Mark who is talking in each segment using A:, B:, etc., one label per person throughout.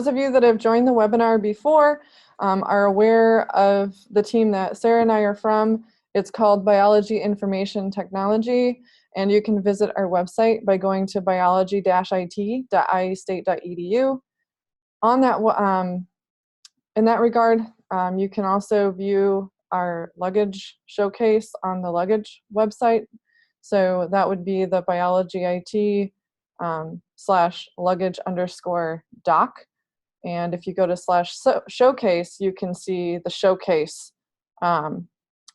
A: Those of you that have joined the webinar before are aware of the team that Sarah and I are from. It's called Biology Information Technology, and you can visit our website by going to biology-it.iustate.edu. On that, in that regard, you can also view our luggage showcase on the Luggage website. So that would be the biology IT /luggage_doc. And if you go to /showcase, you can see the showcase of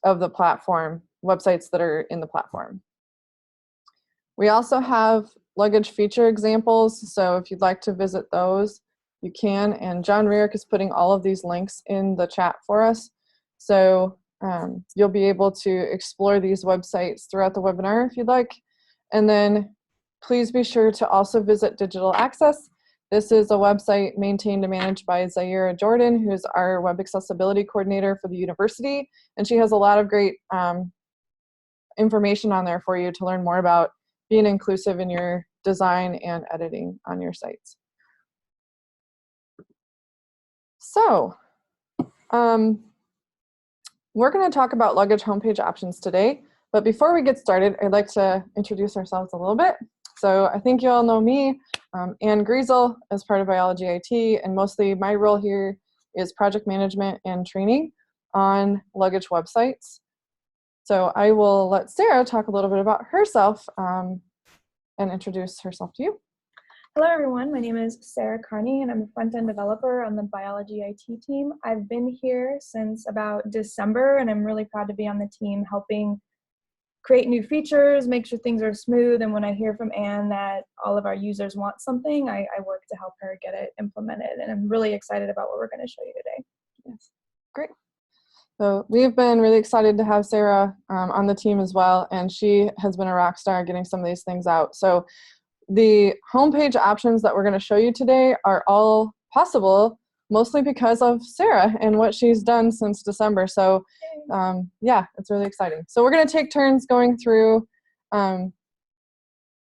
A: the platform, websites that are in the platform. We also have luggage feature examples, so if you'd like to visit those, you can. And John Rierick is putting all of these links in the chat for us. So you'll be able to explore these websites throughout the webinar if you'd like. And then please be sure to also visit Digital Access. This is a website maintained and managed by Zaira Jordan, who is our web accessibility coordinator for the university. And she has a lot of great information on there for you to learn more about being inclusive in your design and editing on your sites. So we're going to talk about luggage homepage options today. But before we get started, I'd like to introduce ourselves a little bit. So I think you all know me, Ann Griesel, as part of Biology IT, and mostly my role here is project management and training on luggage websites. So I will let Sarah talk a little bit about herself and introduce herself to you.
B: Hello everyone, my name is Sarah Carney and I'm a front-end developer on the Biology IT team. I've been here since about December and I'm really proud to be on the team helping create new features, make sure things are smooth, and when I hear from Anne that all of our users want something, I work to help her get it implemented, and I'm really excited about what we're going to show you today.
A: Yes, great. So we've been really excited to have Sarah on the team as well, and she has been a rock star getting some of these things out. So the homepage options that we're going to show you today are all possible mostly because of Sarah and what she's done since December. So yeah, it's really exciting. So we're going to take turns going through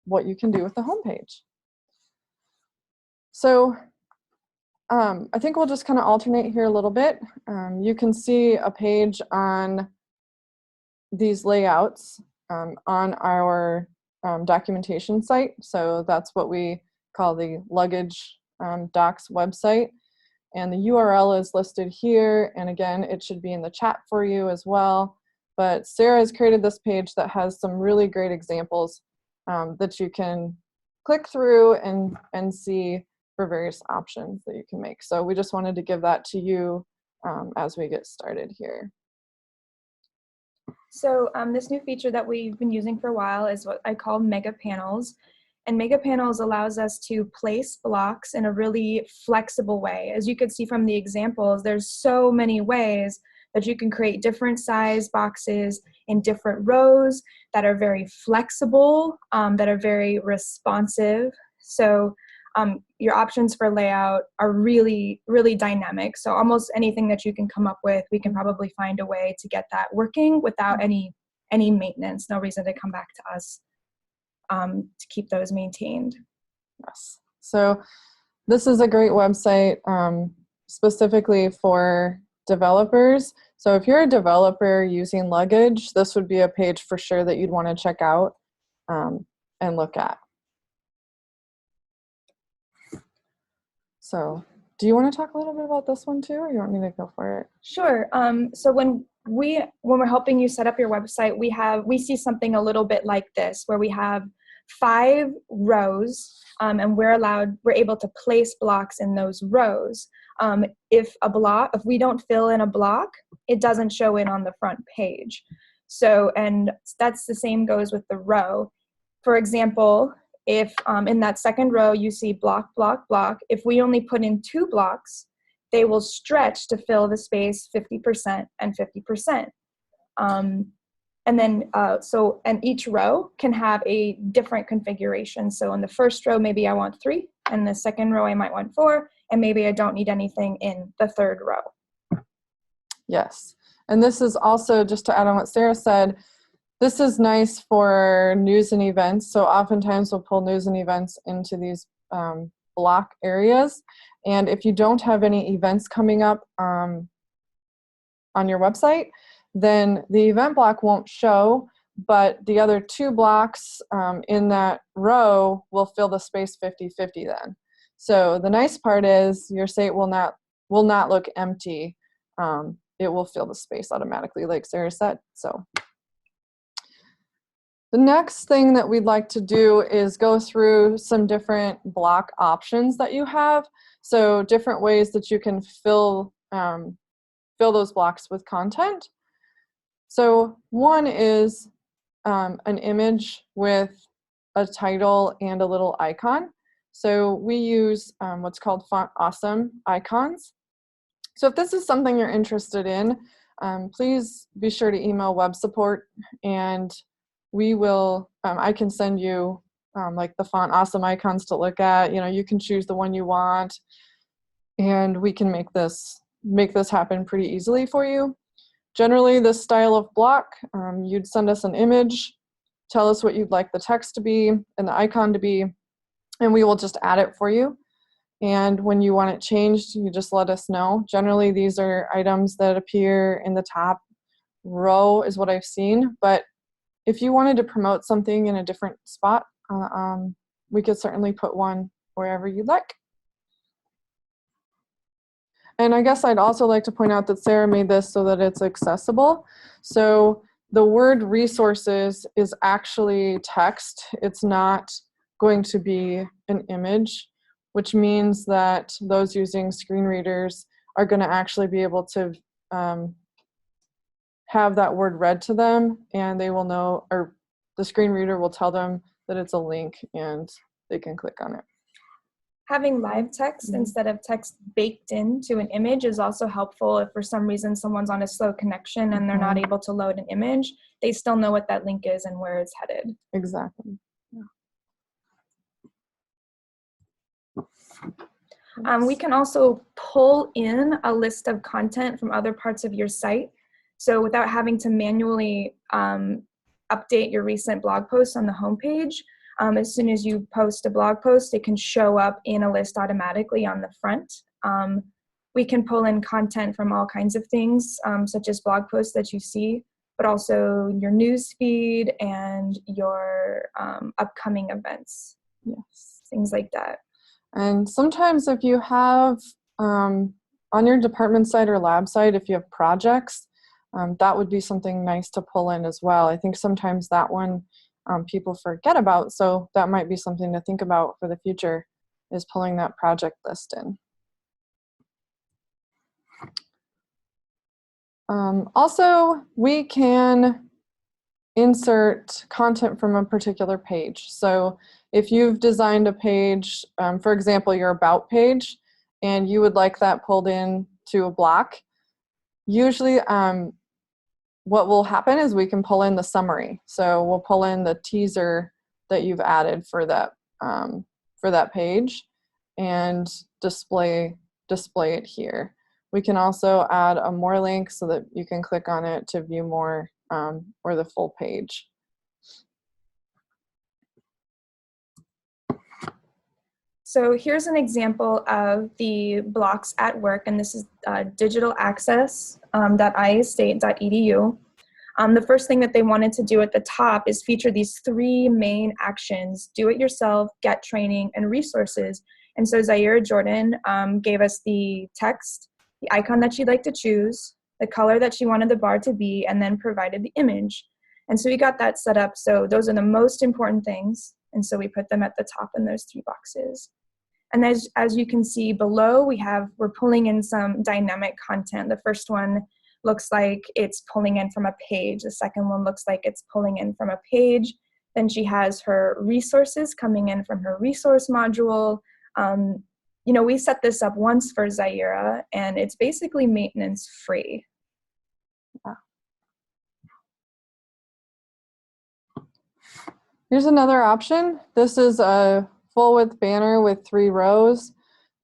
A: what you can do with the homepage. So I think we'll just kind of alternate here a little bit. You can see a page on these layouts on our documentation site. So that's what we call the Luggage docs website. And the URL is listed here. And again, it should be in the chat for you as well. But Sarah has created this page that has some really great examples that you can click through and see for various options that you can make. So we just wanted to give that to you as we get started here.
B: So this new feature that we've been using for a while is what I call mega panels. And mega panels allows us to place blocks in a really flexible way. As you could see from the examples, there's so many ways that you can create different size boxes in different rows that are very flexible, that are very responsive. So your options for layout are really, really dynamic. So almost anything that you can come up with, we can probably find a way to get that working without any maintenance, no reason to come back to us to keep those maintained.
A: Yes. So this is a great website specifically for developers. So if you're a developer using Luggage, this would be a page for sure that you'd want to check out and look at. So do you want to talk a little bit about this one too, or you want me to go for it?
B: Sure. So when we're helping you set up your website, we see something a little bit like this, where we have 5 rows, and we're able to place blocks in those rows. If we don't fill in a block, it doesn't show in on the front page. So, and that's the same goes with the row. For example, if in that second row you see block, block, block, if we only put in 2 blocks, they will stretch to fill the space 50% and 50%. And then, and each row can have a different configuration. So in the first row, maybe I want 3, and the second row I might want 4, and maybe I don't need anything in the third row.
A: Yes, and this is also, just to add on what Sarah said, this is nice for news and events. So oftentimes we'll pull news and events into these block areas. And if you don't have any events coming up on your website, then the event block won't show, but the other 2 blocks in that row will fill the space 50-50 then. So the nice part is your site will not look empty. It will fill the space automatically, like Sarah said. So the next thing that we'd like to do is go through some different block options that you have. So different ways that you can fill those blocks with content. So one is an image with a title and a little icon. So we use what's called Font Awesome icons. So if this is something you're interested in, please be sure to email web support, and we will, I can send you like the Font Awesome icons to look at. You know, you can choose the one you want, and we can make this happen pretty easily for you. Generally, this style of block, you'd send us an image, tell us what you'd like the text to be and the icon to be, and we will just add it for you. And when you want it changed, you just let us know. Generally, these are items that appear in the top row is what I've seen, but if you wanted to promote something in a different spot, we could certainly put one wherever you'd like. And I guess I'd also like to point out that Sarah made this so that it's accessible. So the word resources is actually text. It's not going to be an image, which means that those using screen readers are going to actually be able to have that word read to them, and they will know, or the screen reader will tell them that it's a link and they can click on it.
B: Having live text instead of text baked into an image is also helpful. If for some reason someone's on a slow connection and they're not able to load an image, they still know what that link is and where it's headed.
A: Exactly.
B: We can also pull in a list of content from other parts of your site. So without having to manually update your recent blog posts on the homepage, as soon as you post a blog post, it can show up in a list automatically on the front. We can pull in content from all kinds of things, such as blog posts that you see, but also your news feed and your upcoming events.
A: Yes.
B: Things like that.
A: And sometimes if you have, on your department site or lab site, if you have projects, that would be something nice to pull in as well. I think sometimes that one people forget about, so that might be something to think about for the future, is pulling that project list in. Also, we can insert content from a particular page. So if you've designed a page, for example, your About page, and you would like that pulled in to a block, usually what will happen is we can pull in the summary. So we'll pull in the teaser that you've added for that page and display it here. We can also add a more link so that you can click on it to view more or the full page.
B: So here's an example of the blocks at work, and this is digitalaccess.iastate.edu. The first thing that they wanted to do at the top is feature these 3 main actions: do it yourself, get training, and resources. And so Zaira Jordan gave us the text, the icon that she'd like to choose, the color that she wanted the bar to be, and then provided the image. And so we got that set up. So those are the most important things. And so we put them at the top in those 3 boxes. And as you can see below, we're pulling in some dynamic content. The first one looks like it's pulling in from a page. The second one looks like it's pulling in from a page. Then she has her resources coming in from her resource module. We set this up once for Zaira, and it's basically maintenance free.
A: Yeah. Here's another option. This is a full width banner with 3 rows.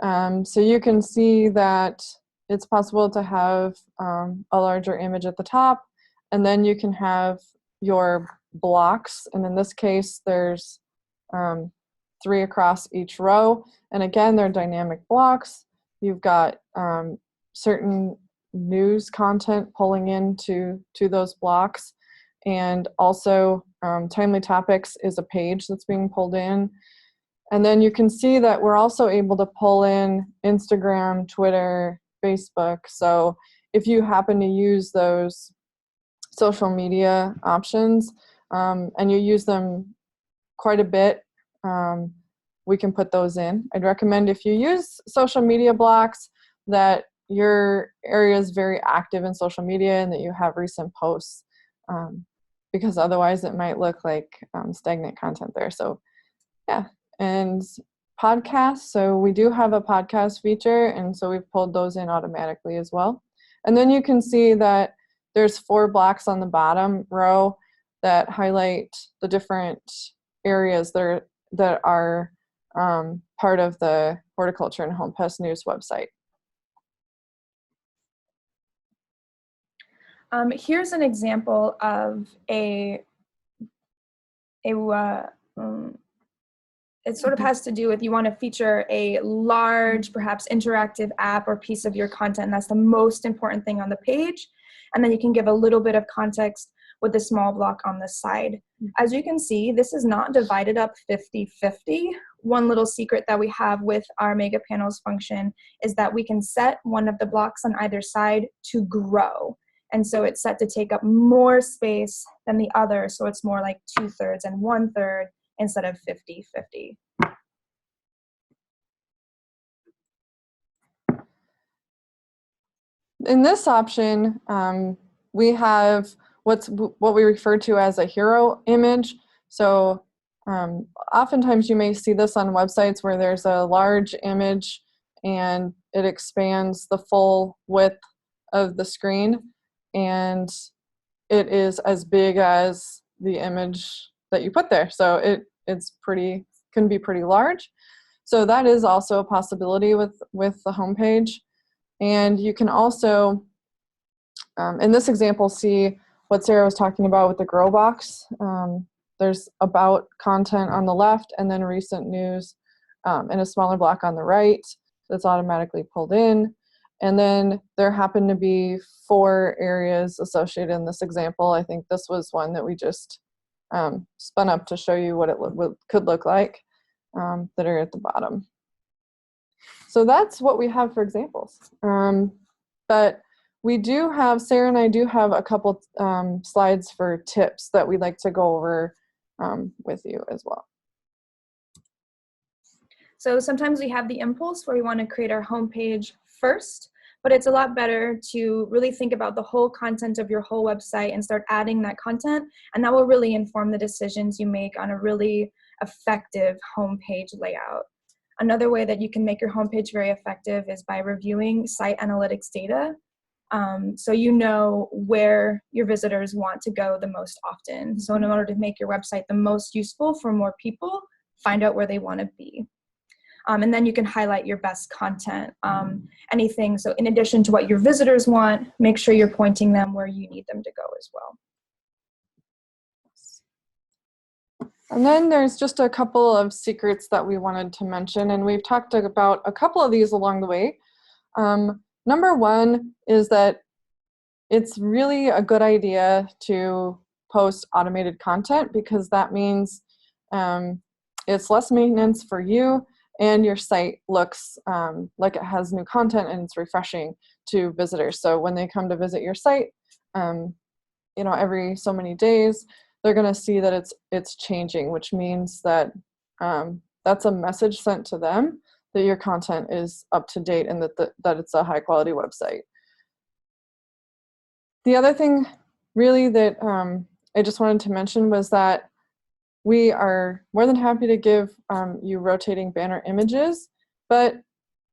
A: So you can see that it's possible to have a larger image at the top, and then you can have your blocks. And in this case, there's 3 across each row. And again, they're dynamic blocks. You've got certain news content pulling into those blocks, and also timely topics is a page that's being pulled in. And then you can see that we're also able to pull in Instagram, Twitter, Facebook. So if you happen to use those social media options and you use them quite a bit, we can put those in. I'd recommend, if you use social media blocks, that your area is very active in social media and that you have recent posts, because otherwise it might look like stagnant content there. So yeah. And podcasts, so we do have a podcast feature, and so we've pulled those in automatically as well. And then you can see that there's 4 blocks on the bottom row that highlight the different areas that are part of the Horticulture and Home Pest News website.
B: Here's an example of it sort of has to do with, you want to feature a large, perhaps interactive app or piece of your content, and that's the most important thing on the page. And then you can give a little bit of context with the small block on the side. As you can see, this is not divided up 50-50. One little secret that we have with our Mega Panels function is that we can set one of the blocks on either side to grow. And so it's set to take up more space than the other, so it's more like 2/3 and 1/3 instead of 50-50.
A: In this option, we have what we refer to as a hero image. So oftentimes you may see this on websites where there's a large image and it expands the full width of the screen, and it is as big as the image that you put there. So can be pretty large. So that is also a possibility with the homepage. And you can also, in this example, see what Sarah was talking about with the grow box. There's about content on the left, and then recent news in a smaller block on the right that's automatically pulled in. And then there happen to be 4 areas associated in this example. I think this was one that we just spun up to show you what it could look like, that are at the bottom. So that's what we have for examples. But we do have, Sarah and I do have a couple slides for tips that we'd like to go over with you as well.
B: So sometimes we have the impulse where we want to create our homepage first, but it's a lot better to really think about the whole content of your whole website and start adding that content, and that will really inform the decisions you make on a really effective homepage layout. Another way that you can make your homepage very effective is by reviewing site analytics data. So you know where your visitors want to go the most often. So in order to make your website the most useful for more people, find out where they want to be. And then you can highlight your best content, anything. So in addition to what your visitors want, make sure you're pointing them where you need them to go as well.
A: And then there's just a couple of secrets that we wanted to mention, and we've talked about a couple of these along the way. Number one is that it's really a good idea to post automated content, because that means it's less maintenance for you, and your site looks like it has new content and it's refreshing to visitors. So when they come to visit your site, every so many days, they're going to see that it's changing, which means that that's a message sent to them that your content is up to date and that it's a high quality website. The other thing really that I just wanted to mention was that we are more than happy to give you rotating banner images, but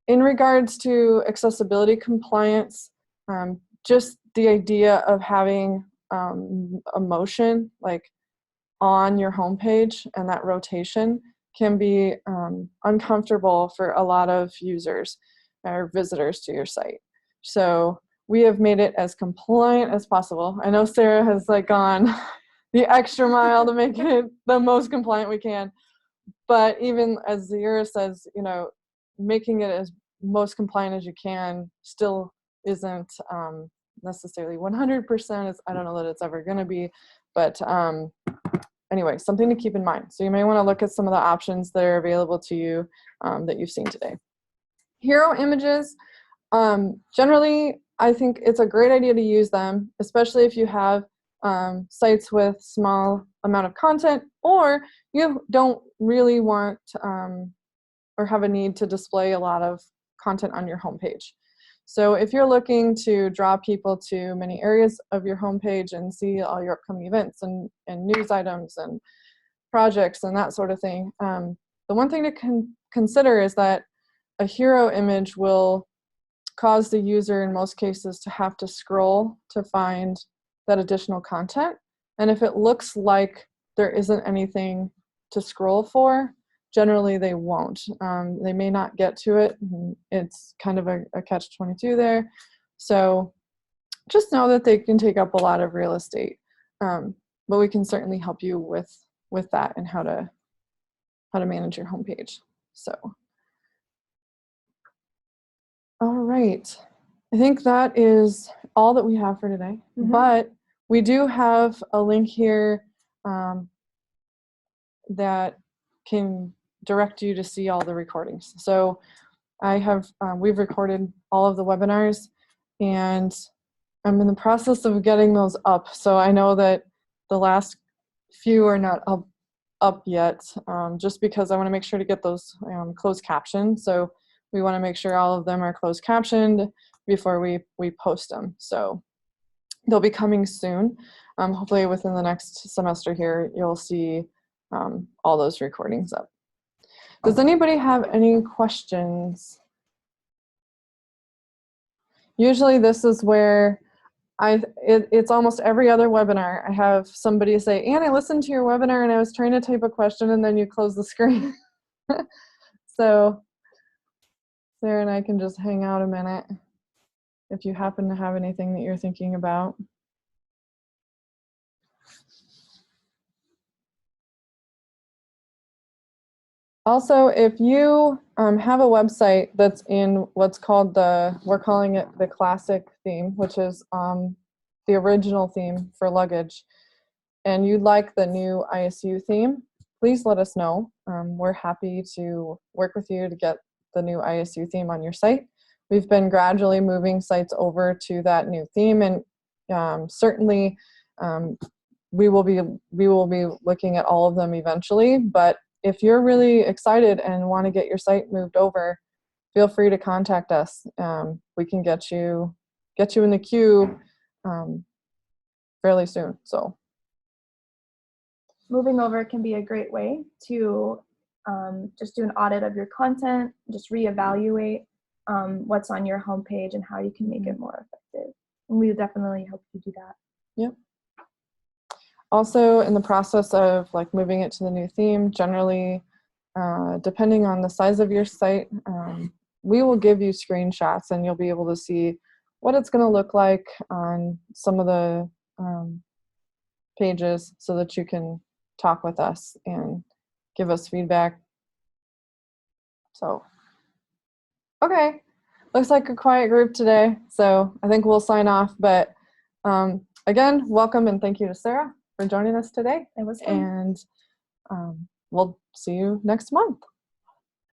A: in regards to accessibility compliance, just the idea of having a motion like on your homepage and that rotation can be uncomfortable for a lot of users or visitors to your site. So we have made it as compliant as possible. I know Sarah has gone the extra mile to make it the most compliant we can, but even as Zira says, making it as most compliant as you can still isn't necessarily 100%. I don't know that it's ever going to be, but anyway, something to keep in mind. So you may want to look at some of the options that are available to you that you've seen today. Hero images, generally, I think it's a great idea to use them, especially if you have sites with small amount of content, or you don't really want or have a need to display a lot of content on your homepage. So if you're looking to draw people to many areas of your homepage and see all your upcoming events and news items and projects and that sort of thing, the one thing to consider is that a hero image will cause the user in most cases to have to scroll to find that additional content. And if it looks like there isn't anything to scroll for, generally they won't. They may not get to it. It's kind of a catch-22 there. So just know that they can take up a lot of real estate. But we can certainly help you with that and how to manage your homepage. So, all right. I think that is all that we have for today. Mm-hmm. But we do have a link here that can direct you to see all the recordings. So we've recorded all of the webinars, and I'm in the process of getting those up. So I know that the last few are not up yet, just because I want to make sure to get those closed captioned. So we want to make sure all of them are closed captioned before we post them. So they'll be coming soon. Hopefully within the next semester here, you'll see all those recordings up. Does anybody have any questions? Usually this is where it's almost every other webinar. I have somebody say, Anne, I listened to your webinar and I was trying to type a question and then you close the screen. So Sarah and I can just hang out a minute if you happen to have anything that you're thinking about. Also, if you have a website that's in what's called we're calling it the classic theme, which is the original theme for Luggage, and you'd like the new ISU theme, please let us know. We're happy to work with you to get the new ISU theme on your site. We've been gradually moving sites over to that new theme, and certainly we will be looking at all of them eventually, but if you're really excited and want to get your site moved over, feel free to contact us. We can get you in the queue fairly soon. So
B: moving over can be a great way to just do an audit of your content, just reevaluate what's on your homepage and how you can make it more effective. And we would definitely help you do that.
A: Yep. Also, in the process of like moving it to the new theme, generally, depending on the size of your site, we will give you screenshots and you'll be able to see what it's going to look like on some of the pages so that you can talk with us and give us feedback. So, okay, looks like a quiet group today, so I think we'll sign off. But again, welcome and thank you to Sarah for joining us today.
B: It was fun.
A: And we'll see you next month.